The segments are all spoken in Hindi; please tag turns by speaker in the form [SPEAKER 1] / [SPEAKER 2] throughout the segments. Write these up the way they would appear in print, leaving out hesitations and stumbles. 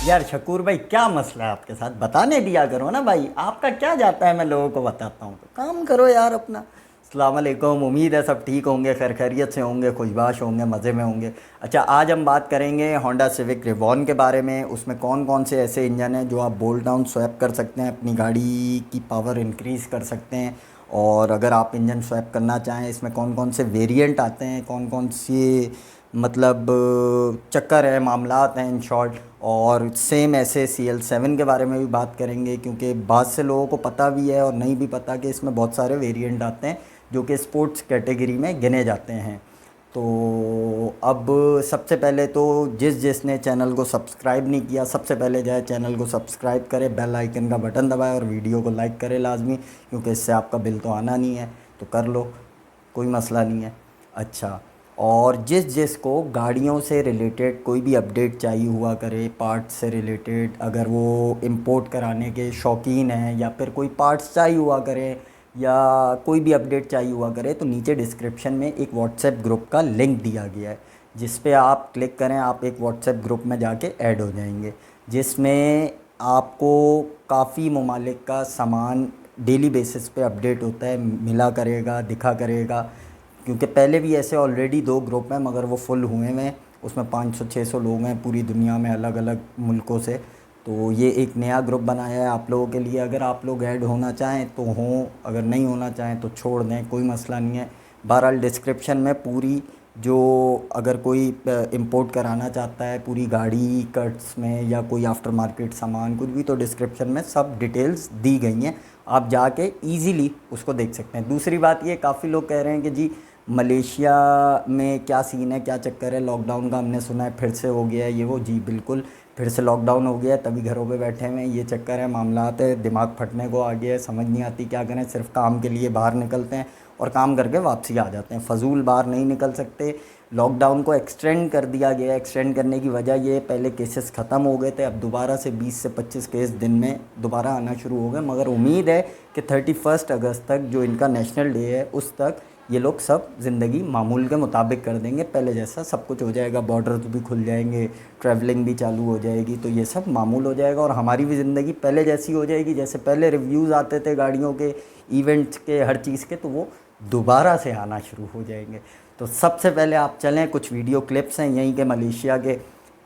[SPEAKER 1] यार शकूर भाई, क्या मसला है आपके साथ? बताने दिया करो ना भाई, आपका क्या जाता है, मैं लोगों को बताता हूँ तो काम करो यार अपना। अस्सलाम वालेकुम, उम्मीद है सब ठीक होंगे, खैर खैरियत से होंगे, खुशबाश होंगे, मज़े में होंगे। अच्छा, आज हम बात करेंगे होंडा सिविक रिवॉन के बारे में। उसमें कौन कौन से ऐसे इंजन हैं जो आप बोल्ट डाउन स्वैप कर सकते हैं, अपनी गाड़ी की पावर इंक्रीज़ कर सकते हैं। और अगर आप इंजन स्वैप करना चाहें, इसमें कौन कौन से वेरिएंट आते हैं, कौन कौन से मतलब चक्कर है, मामलात हैं इन शॉर्ट। और सेम ऐसे CL7 के बारे में भी बात करेंगे, क्योंकि बहुत से लोगों को पता भी है और नहीं भी पता कि इसमें बहुत सारे वेरिएंट आते हैं जो कि स्पोर्ट्स कैटेगरी में गिने जाते हैं। तो अब सबसे पहले तो जिसने चैनल को सब्सक्राइब नहीं किया, सबसे पहले जाए चैनल को सब्सक्राइब करे, बेल आइकन का बटन दबाए और वीडियो को लाइक करे लाजमी, क्योंकि इससे आपका बिल तो आना नहीं है, तो कर लो, कोई मसला नहीं है। अच्छा, और जिसको गाड़ियों से रिलेटेड कोई भी अपडेट चाहिए हुआ करे, पार्ट्स से रिलेटेड, अगर वो इंपोर्ट कराने के शौकीन हैं या फिर कोई पार्ट्स चाहिए हुआ करे या कोई भी अपडेट चाहिए हुआ करे, तो नीचे डिस्क्रिप्शन में एक व्हाट्सएप ग्रुप का लिंक दिया गया है, जिस पे आप क्लिक करें, आप एक व्हाट्सएप ग्रुप में जाके ऐड हो जाएंगे, जिसमें आपको काफ़ी ममालिक का सामान डेली बेसिस पे अपडेट होता है, मिला करेगा, दिखा करेगा। क्योंकि पहले भी ऐसे ऑलरेडी 2 ग्रुप हैं, मगर वो फुल हुए हैं, उसमें 500-600 लोग हैं पूरी दुनिया में, अलग अलग मुल्कों से। तो ये एक नया ग्रुप बनाया है आप लोगों के लिए। अगर आप लोग ऐड होना चाहें तो हों, अगर नहीं होना चाहें तो छोड़ दें, कोई मसला नहीं है। बहरहाल डिस्क्रिप्शन में पूरी जो, अगर कोई इंपोर्ट कराना चाहता है पूरी गाड़ी कट्स में या कोई आफ्टर मार्केट सामान कुछ भी, तो डिस्क्रिप्शन में सब डिटेल्स दी गई हैं, आप जाके इजीली उसको देख सकते हैं। दूसरी बात ये, काफ़ी लोग कह रहे हैं कि जी मलेशिया में क्या सीन है, क्या चक्कर है लॉकडाउन का, हमने सुना है फिर से हो गया है ये वो। जी बिल्कुल, फिर से लॉकडाउन हो गया है, तभी घरों पे बैठे हुए हैं, ये चक्कर है, मामलात है, दिमाग फटने को आ गया है, समझ नहीं आती क्या करें। सिर्फ काम के लिए बाहर निकलते हैं और काम करके वापसी आ जाते हैं, फ़जूल बाहर नहीं निकल सकते। लॉकडाउन को एक्सटेंड कर दिया गया। एक्सटेंड करने की वजह ये, पहले केसेस ख़त्म हो गए थे, अब दोबारा से 20 से 25 केस दिन में दोबारा आना शुरू हो गए। मगर उम्मीद है कि 31 अगस्त तक, जो इनका नेशनल डे है, उस तक ये लोग सब ज़िंदगी मामूल के मुताबिक कर देंगे, पहले जैसा सब कुछ हो जाएगा, बॉर्डर्स भी खुल जाएंगे, ट्रैवलिंग भी चालू हो जाएगी, तो ये सब मामूल हो जाएगा और हमारी भी ज़िंदगी पहले जैसी हो जाएगी। जैसे पहले रिव्यूज़ आते थे गाड़ियों के, इवेंट्स के, हर चीज़ के, तो वो दोबारा से आना शुरू हो जाएंगे। तो सबसे पहले आप चलें, कुछ वीडियो क्लिप्स हैं यहीं के मलेशिया के,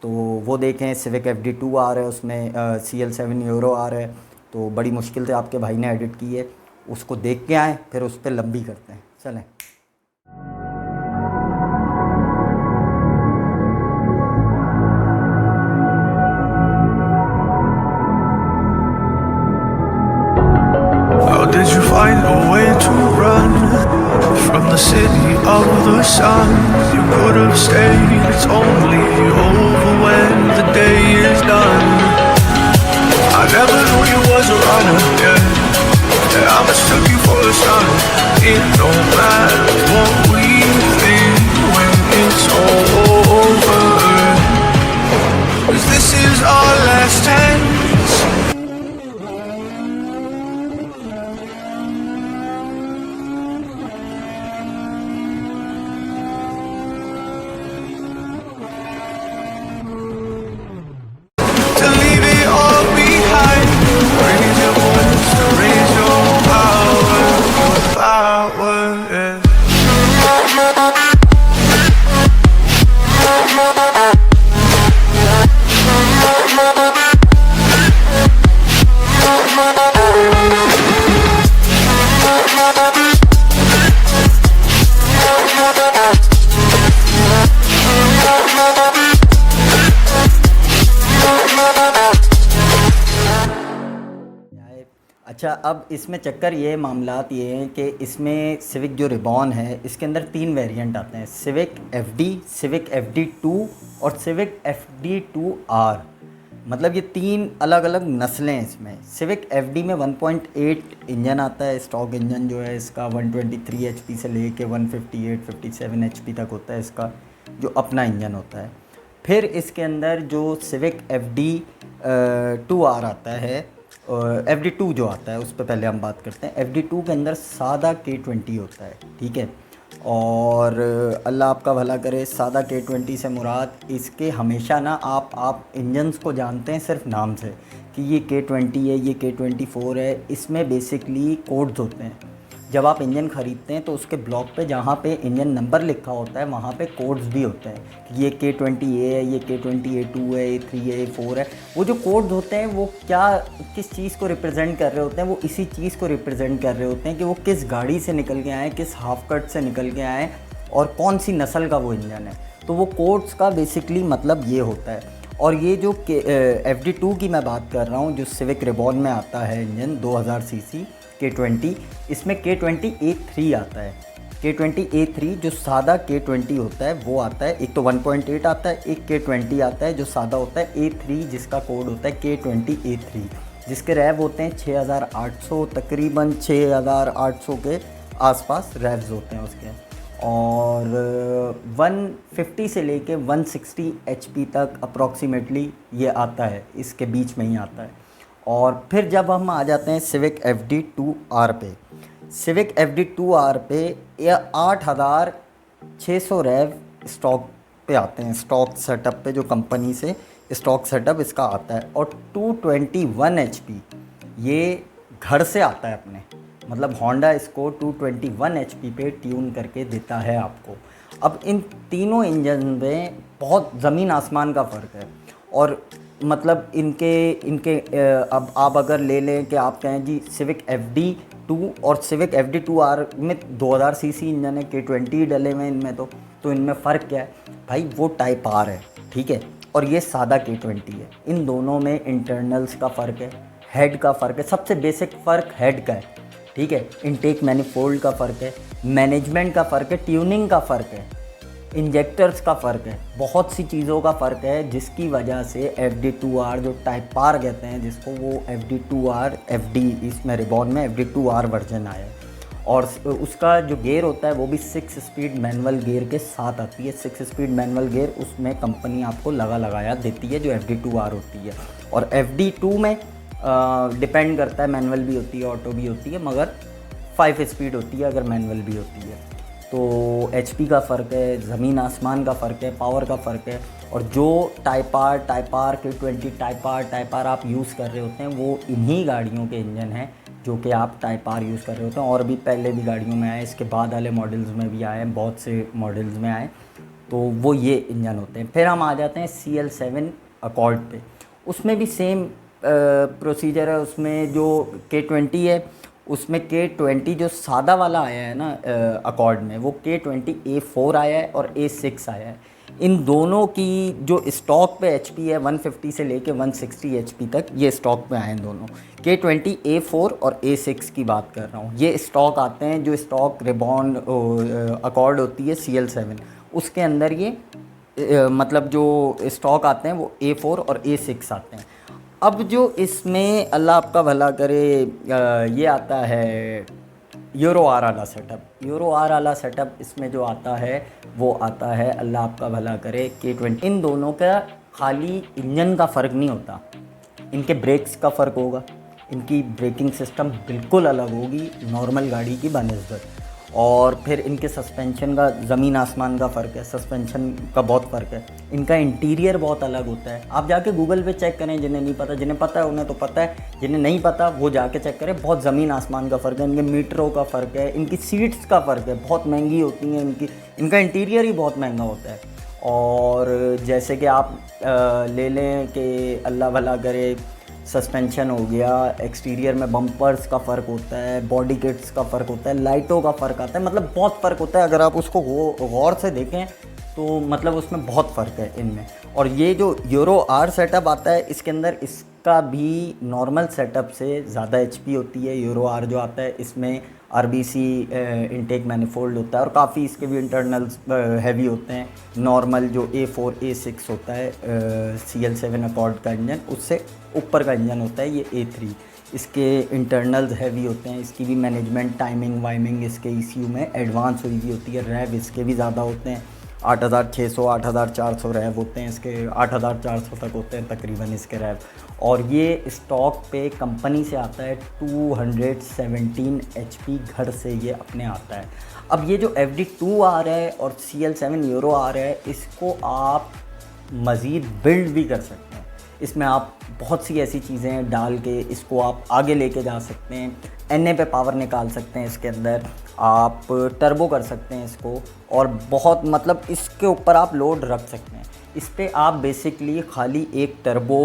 [SPEAKER 1] तो वो देखें। सिविक FD2 आ रहा है, उसमें CL7 यूरो आ रहा है, तो बड़ी मुश्किल से आपके भाई ने एडिट की है, उसको देख के आएँ, फिर उस पर लंबी करते हैं, चलें।
[SPEAKER 2] How did you find a way to run from the city of the sun? You could have stayed, it's only over when the day is done. I never knew you was a runner, yeah. I mistook you for a son. It don't matter what we think when it's all over, 'cause this is our last chance. To leave it all behind. Raise your voice, raise your power, yeah.
[SPEAKER 1] अच्छा, अब इसमें चक्कर ये, मामलात ये हैं कि इसमें सिविक जो रिबॉन है, इसके अंदर 3 वेरिएंट आते हैं, सिविक FD, सिविक FD2 और सिविक FD2R। मतलब ये 3 अलग अलग नस्लें हैं इसमें। सिविक एफडी में 1.8 इंजन आता है, स्टॉक इंजन जो है इसका 123 एचपी से लेके 158 57 एचपी तक होता है इसका जो अपना इंजन होता है। फिर इसके अंदर जो सिविक एफडी 2R आता है, एफडी 2 जो आता है उस पर पहले हम बात करते हैं। एफडी 2 के अंदर सादा K20 होता है, ठीक है। और अल्लाह आपका भला करे, सादा K20 से मुराद इसके हमेशा ना आप इंजन्स को जानते हैं सिर्फ नाम से कि ये K20 है, ये K24 है। इसमें बेसिकली कोड्स होते हैं। जब आप इंजन ख़रीदते हैं तो उसके ब्लॉक पे जहाँ पे इंजन नंबर लिखा होता है वहाँ पे कोड्स भी होते हैं कि ये K20A है, ये K20A2 है, A3 है, A4 है। वो जो कोड्स होते हैं वो किस चीज़ को रिप्रेजेंट कर रहे होते हैं, वो इसी चीज़ को रिप्रेजेंट कर रहे होते हैं कि वो किस गाड़ी से निकल के आए, किस हाफ कट से निकल के आए और कौन सी नस्ल का वो इंजन है। तो वो कोड्स का बेसिकली मतलब ये होता है। और ये जो एफडी 2 की मैं बात कर रहा हूँ, जो सिविक रिबॉन में आता है इंजन 2000 सीसी K20, इसमें K20A3 आता है। K20A3 जो सादा K20 होता है वो आता है, एक तो 1.8 आता है, एक K20 आता है जो सादा होता है A3, जिसका कोड होता है K20A3, जिसके रैव होते हैं 6800, तकरीबन 6800 के आसपास रैव्स होते हैं उसके। और 150 से लेके 160 एचपी तक अप्रॉक्सीमेटली ये आता है, इसके बीच में ही आता है। और फिर जब हम आ जाते हैं सिविक एफडी 2R पे, सिविक एफडी 2R पे ये 8600 रैव स्टॉक पे आते हैं, स्टॉक सेटअप पे जो कंपनी से स्टॉक सेटअप इसका आता है। और 221 एचपी ये घर से आता है अपने, मतलब होंडा इसको 221 एचपी पे ट्यून करके देता है आपको। अब इन तीनों इंजन में बहुत ज़मीन आसमान का फ़र्क है। और मतलब इनके अब आप अगर ले लें कि आप कहें जी सिविक एफडी 2 और सिविक एफडी 2R में 2000 सीसी इंजन है, K20 डले हुए इनमें, तो इनमें फ़र्क क्या है भाई? वो टाइप R है, ठीक है, और ये सादा K20 है। इन दोनों में इंटरनल्स का फ़र्क है, हेड का फ़र्क है। सबसे बेसिक फ़र्क हेड का है, ठीक है। इनटेक मैनिफोल्ड का फ़र्क है, मैनेजमेंट का फ़र्क है, ट्यूनिंग का फ़र्क है, इंजेक्टर्स का फ़र्क है, बहुत सी चीज़ों का फ़र्क है, जिसकी वजह से एफडी 2R जो टाइप R कहते हैं जिसको, वो एफडी 2R एफडी इसमें रिबॉन में एफडी 2R वर्जन आया है। और उसका जो गियर होता है वो भी 6 स्पीड मैनुअल गियर के साथ आती है। 6 स्पीड मैनुअल गियर उसमें कंपनी आपको लगाया देती है जो एफडी 2R होती है। और एफडी 2 में डिपेंड करता है, मैनुअल भी होती है, ऑटो भी होती है, मगर 5 स्पीड होती है अगर मैनुअल भी होती है। तो एचपी का फ़र्क है, ज़मीन आसमान का फ़र्क है, पावर का फ़र्क है। और जो type R K20 type R आप यूज़ कर रहे होते हैं वो इन्हीं गाड़ियों के इंजन हैं जो कि आप टाइप R यूज़ कर रहे होते हैं। और भी पहले भी गाड़ियों में आए, इसके बाद वाले मॉडल्स में भी आए, बहुत से मॉडल्स में आए, तो वो ये इंजन होते हैं। फिर हम आ जाते हैं CL7 अकॉर्ड पे, उसमें भी सेम प्रोसीजर है। उसमें जो K20 है उसमें K20 जो सादा वाला आया है ना अकॉर्ड में, वो K20A4 आया है और A6 आया है। इन दोनों की जो स्टॉक पे एचपी है 150 से लेके 160 एचपी तक ये स्टॉक पे आए हैं दोनों। K20A4 और A6 की बात कर रहा हूँ, ये स्टॉक आते हैं जो स्टॉक रिबॉन अकॉर्ड होती है CL7, उसके अंदर ये मतलब जो स्टॉक आते हैं वो A4 और A6 आते हैं। अब जो इसमें अल्लाह आपका भला करे ये आता है यूरो आर वाला सेटअप। यूरो आर वाला सेटअप इसमें जो आता है वो आता है, अल्लाह आपका भला करे, K20। इन दोनों का खाली इंजन का फ़र्क नहीं होता, इनके ब्रेक्स का फ़र्क होगा, इनकी ब्रेकिंग सिस्टम बिल्कुल अलग होगी नॉर्मल गाड़ी की बनिस्बत। और फिर इनके सस्पेंशन का ज़मीन आसमान का फ़र्क है, सस्पेंशन का बहुत फ़र्क है। इनका इंटीरियर बहुत अलग होता है, आप जाके गूगल पे चेक करें, जिन्हें नहीं पता, जिन्हें पता है उन्हें तो पता है, जिन्हें नहीं पता वो जाके चेक करें। बहुत ज़मीन आसमान का फ़र्क है, इनके मीटरों का फ़र्क है, इनकी सीट्स का फ़र्क है, बहुत महंगी होती हैं इनका इंटीरियर ही बहुत महंगा होता है। और जैसे कि आप ले लें कि अल्लाह भला करे सस्पेंशन हो गया, एक्सटीरियर में बम्पर्स का फ़र्क होता है, बॉडी किट्स का फ़र्क होता है, लाइटों का फ़र्क आता है, मतलब बहुत फ़र्क होता है। अगर आप उसको गौर से देखें तो मतलब उसमें बहुत फ़र्क है इनमें। और ये जो यूरो आर सेटअप आता है इसके अंदर इसका भी नॉर्मल सेटअप से ज़्यादा एचपी होती है। यूरो आर जो आता है इसमें RBC इनटेक मैनिफोल्ड होता है, और काफ़ी इसके भी इंटरनल्स हैवी होते हैं। नॉर्मल जो A4 A6 होता है CL7 अकॉर्ड का इंजन, उससे ऊपर का इंजन होता है ये A3। इसके इंटरनल्स हैवी होते हैं। इसकी भी मैनेजमेंट, टाइमिंग वाइमिंग इसके ECU में एडवांस हुई हुई होती है। रैव इसके भी ज़्यादा होते हैं, 8600 8400 रैव होते हैं इसके, 8400 तक होते हैं तकरीबन इसके रैव। और ये स्टॉक पे कंपनी से आता है 217 HP घर से ये अपने आता है। अब ये जो FD2 आ रहा है और CL7 यूरो आ रहा है, इसको आप मज़ीद बिल्ड भी कर सकते हैं। इसमें आप बहुत सी ऐसी चीज़ें डाल के इसको आप आगे लेके जा सकते हैं। NA पे पावर निकाल सकते हैं इसके अंदर, आप टर्बो कर सकते हैं इसको, और बहुत मतलब इसके ऊपर आप लोड रख सकते हैं। इस पर आप बेसिकली खाली एक टर्बो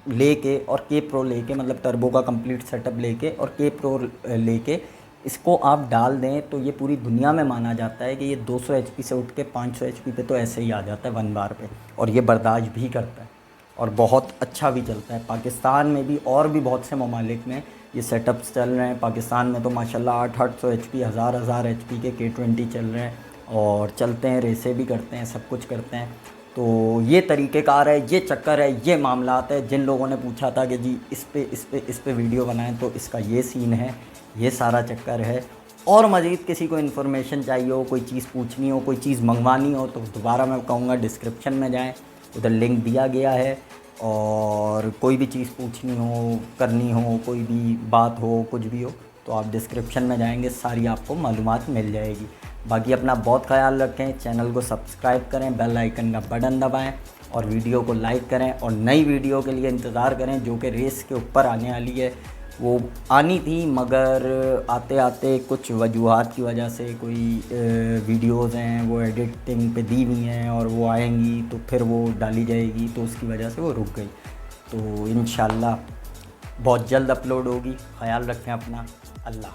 [SPEAKER 1] लेके और K Pro लेके, मतलब टर्बो का कंप्लीट सेटअप लेके और K Pro लेके इसको आप डाल दें तो ये पूरी दुनिया में माना जाता है कि ये 200 HP से उठ के 500 HP पे तो ऐसे ही आ जाता है 1 बार पे, और ये बर्दाश्त भी करता है और बहुत अच्छा भी चलता है। पाकिस्तान में भी और भी बहुत से ममालिक में ये सेटअप्स चल रहे हैं। पाकिस्तान में तो माशाल्लाह 800 HP 1000 HP के K20 चल रहे हैं और चलते हैं, रेसें भी करते हैं, सब कुछ करते हैं। तो ये तरीक़ेकार है, ये चक्कर है, ये मामलात है। जिन लोगों ने पूछा था कि जी इस पे वीडियो बनाएं, तो इसका ये सीन है, ये सारा चक्कर है। और मज़ीद किसी को इन्फॉर्मेशन चाहिए हो, कोई चीज़ पूछनी हो, कोई चीज़ मंगवानी हो, तो दोबारा मैं कहूँगा डिस्क्रिप्शन में जाएं, उधर लिंक दिया गया है। और कोई भी चीज़ पूछनी हो, करनी हो, कोई भी बात हो, कुछ भी हो, तो आप डिस्क्रिप्शन में जाएंगे, सारी आपको मालूमात मिल जाएगी। बाकी अपना बहुत ख्याल रखें, चैनल को सब्सक्राइब करें, बेल आइकन का बटन दबाएं और वीडियो को लाइक करें। और नई वीडियो के लिए इंतज़ार करें जो कि रेस के ऊपर आने वाली है। वो आनी थी मगर आते आते कुछ वजूहात की वजह से कोई वीडियोज़ हैं वो एडिटिंग पे दी हुई हैं और वो आएंगी तो फिर वो डाली जाएगी, तो उसकी वजह से वो रुक गई। तो इंशाल्लाह बहुत जल्द अपलोड होगी। ख्याल रखें अपना। अल्लाह।